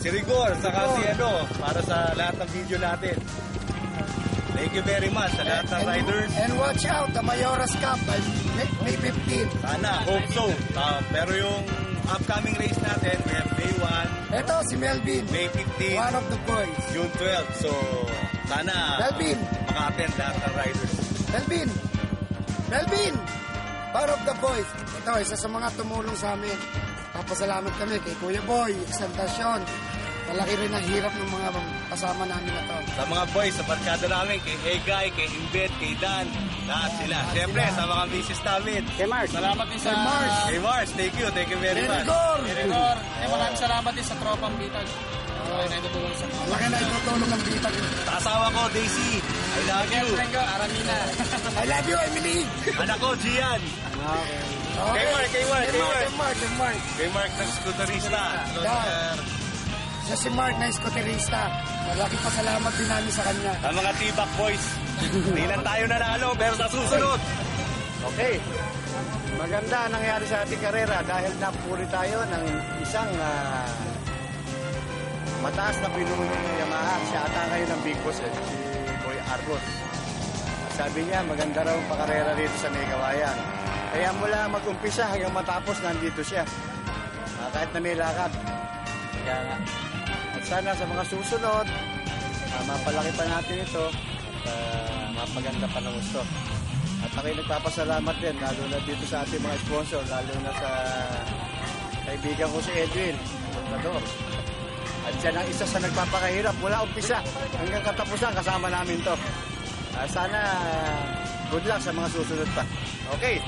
Si Rigor, saka si para sa lahat ng video natin. Thank you very much sa lahat ng riders. And watch out, the Mayoras Cup by May 15. Sana, hope so. Pero yung upcoming race natin, we have May 1. Ito, si Melvin. May 15. One of the boys. June 12. So, sana Melvin. maka-attend lahat ng riders. Melvin! Part of the boys. Ito, isa sa mga tumulong sa amin. Papasalamat kami kay Kuya Boy, Exaltacion. Malaki rin ang hirap ng mga kasama namin na to. Sa mga boys, sa barkada namin, kay Egay, kay Imbet, kay Dan, lahat sila. Siyempre, sa mga misis namin. Kay Mars. Salamat din sa... Kay Mars, thank you very much. Rigor. Maraming salamat din sa tropang bitag. Laki na itutulong ng bitag. Sa asawa ko, Daisy, I love you. Aramina. I love you, Emily. Anak ko, Gian. Okay. Kay Mark. Kay Mark. Kay Mark ng skuterista. Siya si Mark na skuterista. Malaki pasalamat din namin sa kanya. Ang mga T-Back boys, hindi lang tayo nanalo, pero sa susunod. Okay. Maganda ang nangyari sa ating karera dahil napuri tayo ng isang mataas na pinuno ng Yamaha. Siya ata ngayon ng Big Boss, si Boy Arbos. Sabi niya, maganda raw ang pakarera dito sa Megawayan. Kaya mula mag-umpisa hanggang matapos, nandito siya. Kahit na may lakad. Kaya nga. At sana sa mga susunod, mapalaki pa natin ito at mapaganda pa ng gusto. At ako'y nagpapasalamat din, lalo na dito sa ating mga sponsor, lalo na sa kaibigan ko si Edwin, Salvador. At siya ang isa sa nagpapakahirap mula umpisa hanggang katapusan, kasama namin to. Sana good luck sa mga susunod pa. Okay.